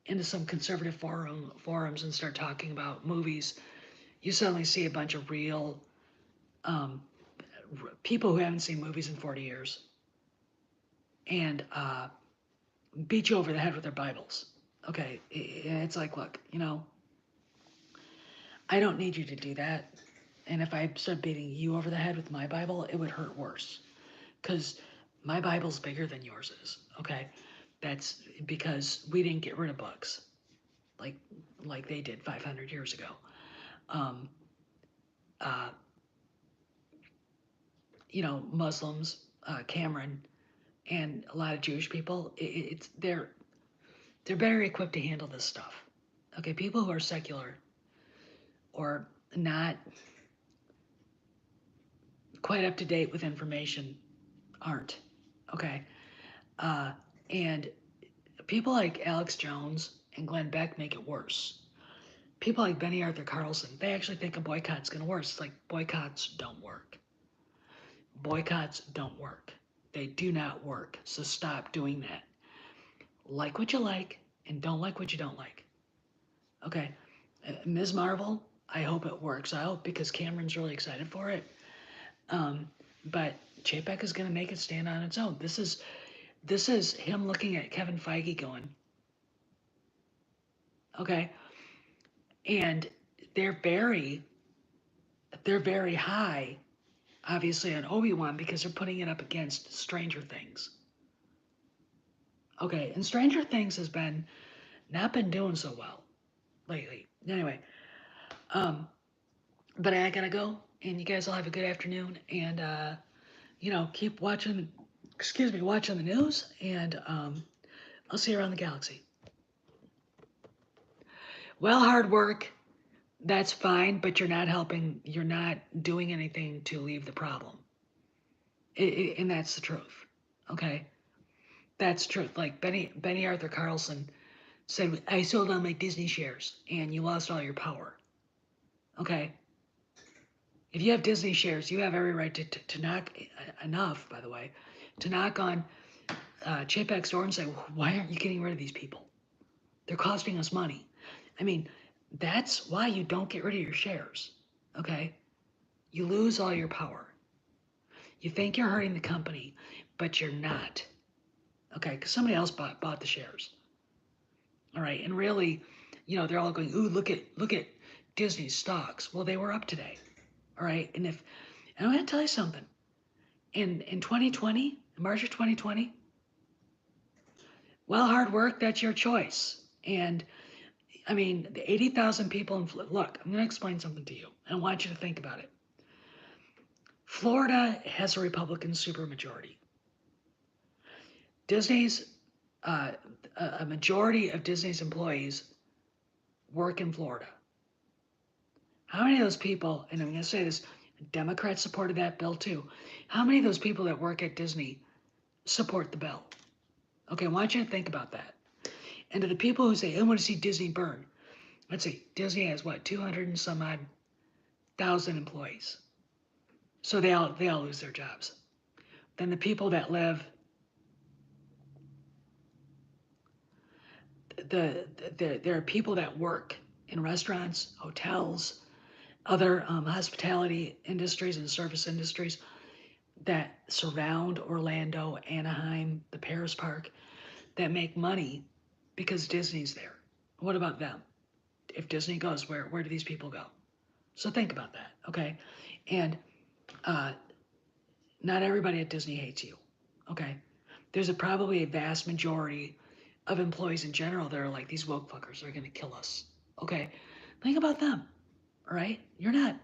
Speaker 1: into some conservative forums and start talking about movies, you suddenly see a bunch of real um, people who haven't seen movies in 40 years and beat you over the head with their Bibles. Okay, it's like, look, I don't need you to do that. And if I start beating you over the head with my Bible, it would hurt worse. Because my Bible's bigger than yours is. Okay, that's because we didn't get rid of books like like they did 500 years ago. Um, uh, Muslims, Cameron, and a lot of Jewish people, they're better equipped to handle this stuff. Okay, people who are secular or not quite up to date with information aren't. Okay, uh, and people like Alex Jones and Glenn Beck make it worse. People like Benny Arthur Carlson, they actually think a boycott's going to work. It's like boycotts don't work. Boycotts don't work. They do not work. So stop doing that. Like what you like and don't like what you don't like. Okay. Ms. Marvel, I hope it works out because Cameron's really excited for it. But Chapek is going to make it stand on its own. This is him looking at Kevin Feige going, okay, and they're very high, obviously, on Obi-Wan because they're putting it up against Stranger Things. Okay, and Stranger Things has not been doing so well lately. Anyway, but I gotta go, and you guys all have a good afternoon, and keep watching. Watching the news, and I'll see you around the galaxy. Well, hard work, that's fine, but you're not helping. You're not doing anything to leave the problem, and that's the truth. Okay, that's the truth. Like Benny Arthur Carlson said, I sold all my Disney shares, and you lost all your power. Okay. If you have Disney shares, you have every right to knock enough, by the way, to knock on Chapek's door and say, why aren't you getting rid of these people? They're costing us money. I mean, that's why you don't get rid of your shares, okay? You lose all your power. You think you're hurting the company, but you're not, okay? Because somebody else bought the shares, all right? And really, they're all going, ooh, look at Disney's stocks. Well, they were up today, all right? And I'm going to tell you something. In 2020, March of 2020, well, hard work, that's your choice. And I mean, the 80,000 people look, I'm going to explain something to you. I want you to think about it. Florida has a Republican supermajority. A majority of Disney's employees work in Florida. How many of those people, and I'm going to say this, Democrats supported that bill too. How many of those people that work at Disney support the bill? Okay, I want you to think about that. And to the people who say, I want to see Disney burn. Let's see, Disney has what, 200 and some odd thousand employees. So they all lose their jobs. Then the people that live, there are people that work in restaurants, hotels, other hospitality industries and service industries that surround Orlando, Anaheim, the Paris Park, that make money because Disney's there. What about them? If Disney goes, where do these people go? So think about that, okay? And not everybody at Disney hates you, okay? There's probably a vast majority of employees in general that are like, these woke fuckers are gonna kill us, okay? Think about them, all right? You're not,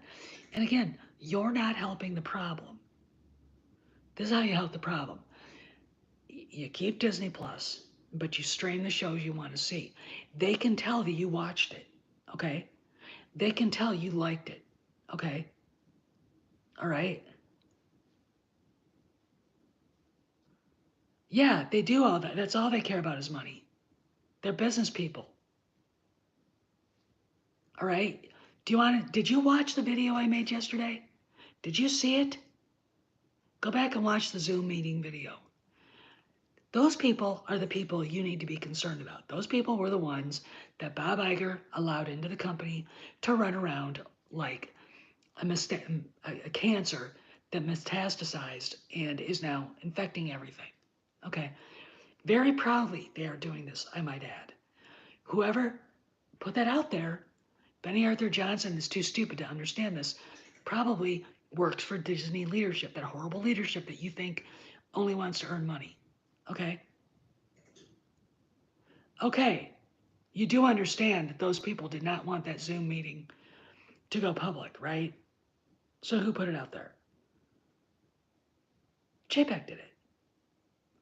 Speaker 1: and again, you're not helping the problem. This is how you help the problem. You keep Disney Plus, but you stream the shows you want to see. They can tell that you watched it, okay? They can tell you liked it, okay? All right? Yeah, they do all that. That's all they care about is money. They're business people, All right. Did you watch the video I made yesterday? Did you see it? Go back and watch the Zoom meeting video. Those people are the people you need to be concerned about. Those people were the ones that Bob Iger allowed into the company to run around like a cancer that metastasized and is now infecting everything. Okay. Very proudly, they are doing this, I might add. Whoever put that out there, Benny Arthur Johnson is too stupid to understand this, probably works for Disney leadership, that horrible leadership that you think only wants to earn money. Okay? Okay, you do understand that those people did not want that Zoom meeting to go public, right? So who put it out there? JPEG did it.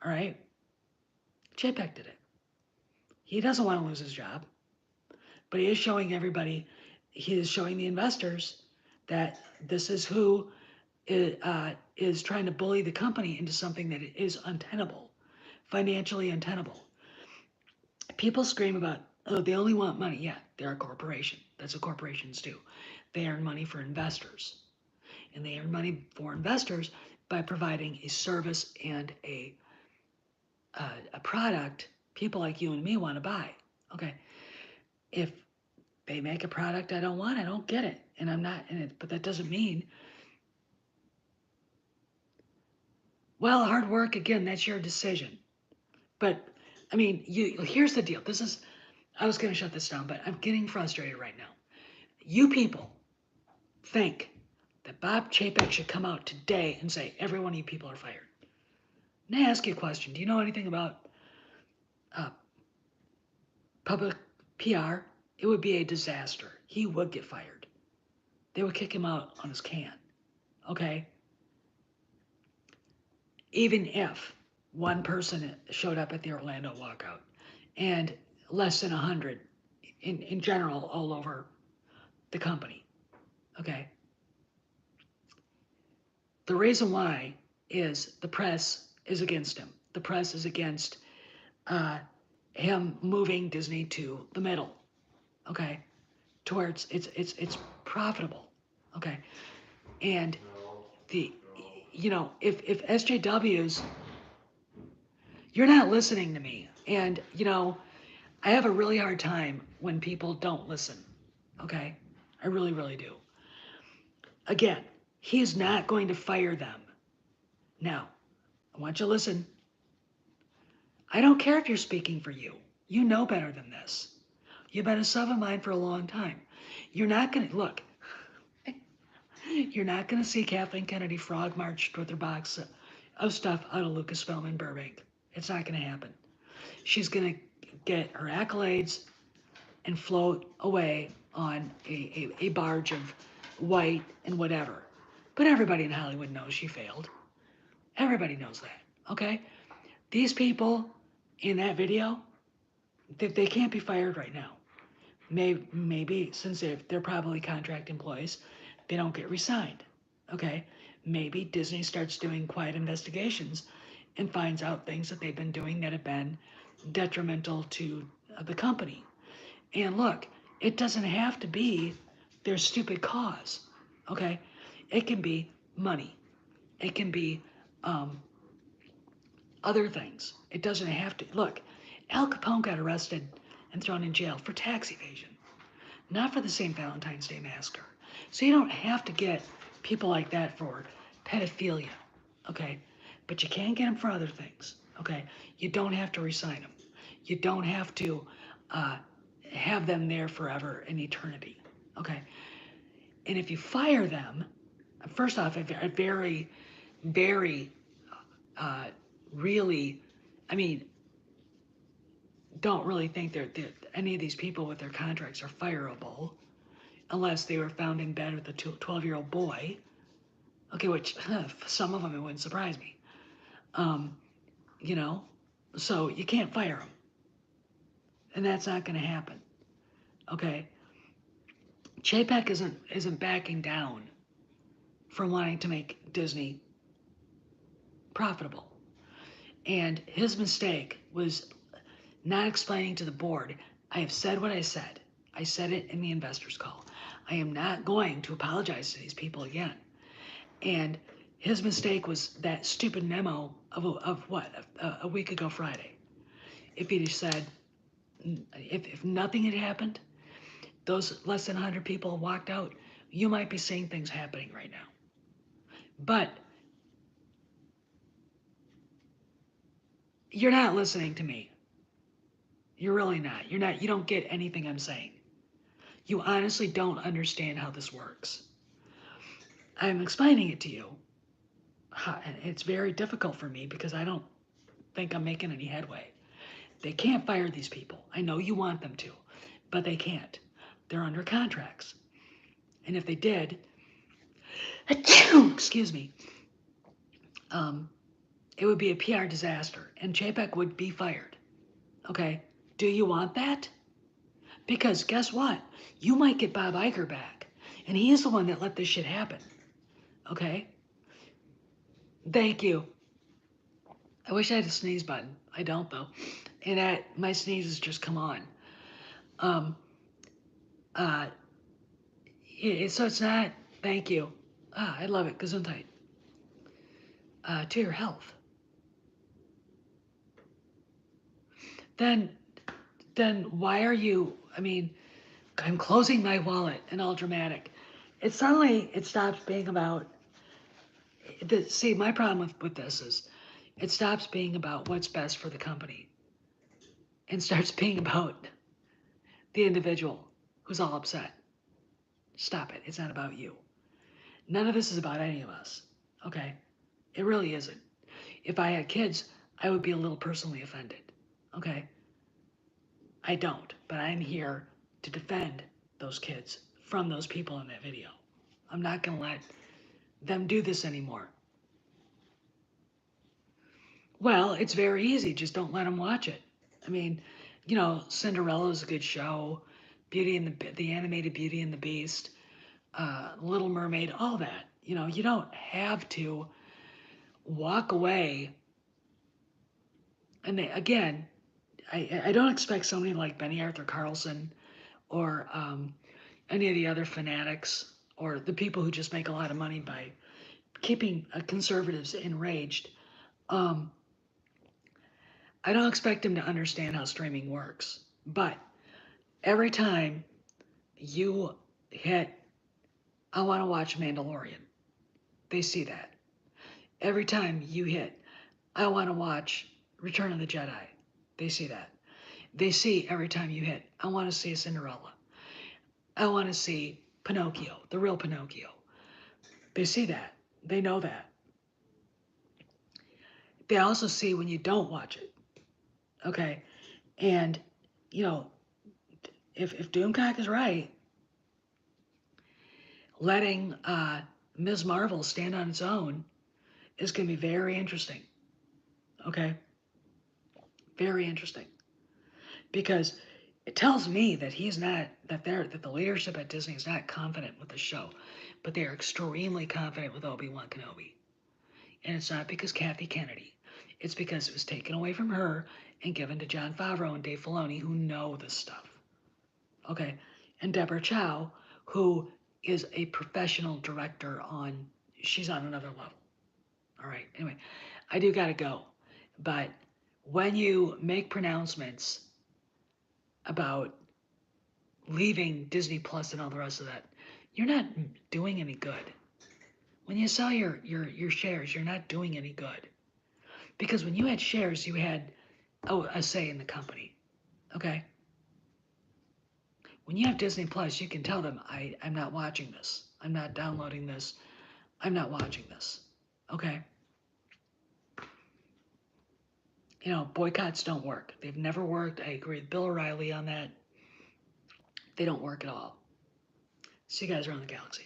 Speaker 1: All right? JPEG did it. He doesn't want to lose his job, but he is showing everybody, he is showing the investors that this is who is trying to bully the company into something that is untenable, financially untenable. People scream about, oh, they only want money. Yeah, they're a corporation. That's what corporations do. They earn money for investors. And they earn money for investors by providing a service and a product people like you and me want to buy. Okay. If they make a product I don't want, I don't get it. And I'm not in it. But that doesn't mean, well, hard work, again, that's your decision. But I mean, here's the deal. I was going to shut this down, but I'm getting frustrated right now. You people think that Bob Chapek should come out today and say, every one of you people are fired. May I ask you a question? Do you know anything about public PR? It would be a disaster. He would get fired. They would kick him out on his can. Okay? Even if one person showed up at the Orlando walkout and less than 100 in general all over the company. Okay? The reason why is the press is against him. The press is against him moving Disney to the middle, okay, to where it's profitable, okay, and if SJWs, you're not listening to me, and I have a really hard time when people don't listen, okay, I really, really do. Again, he is not going to fire them. Now, I want you to listen. I don't care if you're speaking for you. You know better than this. You've been a sub of mine for a long time. You're not going to, look, you're not going to see Kathleen Kennedy frog marched with her box of stuff out of Lucasfilm in Burbank. It's not going to happen. She's going to get her accolades and float away on a barge of white and whatever. But everybody in Hollywood knows she failed. Everybody knows that, okay? These people in that video, they can't be fired right now. Maybe since they're probably contract employees, they don't get re-signed, okay? Maybe Disney starts doing quiet investigations and finds out things that they've been doing that have been detrimental to the company. And look, it doesn't have to be their stupid cause, okay? It can be money. It can be other things. It doesn't have to. Look, Al Capone got arrested and thrown in jail for tax evasion, not for the St. Valentine's Day massacre. So you don't have to get people like that for pedophilia, okay? But you can get them for other things, okay? You don't have to resign them. You don't have to have them there forever in eternity, okay? And if you fire them, first off, a very, very, really, I mean, don't really think that any of these people with their contracts are fireable unless they were found in bed with a 12-year-old boy. Okay, which some of them, it wouldn't surprise me. So you can't fire them. And that's not going to happen. Okay? Chapek isn't backing down from wanting to make Disney profitable. And his mistake was not explaining to the board, I have said what I said. I said it in the investors call. I am not going to apologize to these people again. And his mistake was that stupid memo of what, a week ago Friday. If he'd have said, if nothing had happened, those less than 100 people walked out, you might be seeing things happening right now. But you're not listening to me. You're really not. You don't get anything I'm saying. You honestly don't understand how this works. I'm explaining it to you. And it's very difficult for me because I don't think I'm making any headway. They can't fire these people. I know you want them to, but they can't. They're under contracts. And if they did, excuse me, it would be a PR disaster and Chapek would be fired. Okay? Do you want that? Because guess what? You might get Bob Iger back. And he is the one that let this shit happen. Okay? Thank you. I wish I had a sneeze button. I don't, though. And my sneezes just come on. So it's not, thank you. I love it. Gesundheit. To your health. Then why are you, I'm closing my wallet and all dramatic. It stops being about, see, my problem with this is it stops being about what's best for the company and starts being about the individual who's all upset. Stop it. It's not about you. None of this is about any of us. Okay? It really isn't. If I had kids, I would be a little personally offended. Okay? I don't, but I'm here to defend those kids from those people in that video. I'm not going to let them do this anymore. Well, it's very easy. Just don't let them watch it. Cinderella is a good show. The animated Beauty and the Beast, Little Mermaid, all that. You don't have to walk away. And again, I don't expect somebody like Benny Arthur Carlson or any of the other fanatics or the people who just make a lot of money by keeping conservatives enraged. I don't expect them to understand how streaming works. But every time you hit, I want to watch Mandalorian, they see that. Every time you hit, I want to watch Return of the Jedi, they see that. They see every time you hit, I want to see Cinderella. I want to see Pinocchio, the real Pinocchio. They see that. They know that. They also see when you don't watch it. Okay? And, if Doomcock is right, letting Ms. Marvel stand on its own is going to be very interesting. Okay? Very interesting. Because it tells me that that the leadership at Disney is not confident with the show, but they are extremely confident with Obi-Wan Kenobi. And it's not because Kathy Kennedy. It's because it was taken away from her and given to Jon Favreau and Dave Filoni, who know this stuff. Okay? And Deborah Chow, who is a professional director she's on another level. All right? Anyway, I do gotta go. But when you make pronouncements about leaving Disney Plus and all the rest of that, you're not doing any good. When you sell your shares, you're not doing any good. Because when you had shares, you had a say in the company. Okay? When you have Disney Plus, you can tell them, I'm not watching this. I'm not downloading this. I'm not watching this. Okay? Boycotts don't work. They've never worked. I agree with Bill O'Reilly on that. They don't work at all. See you guys around the galaxy.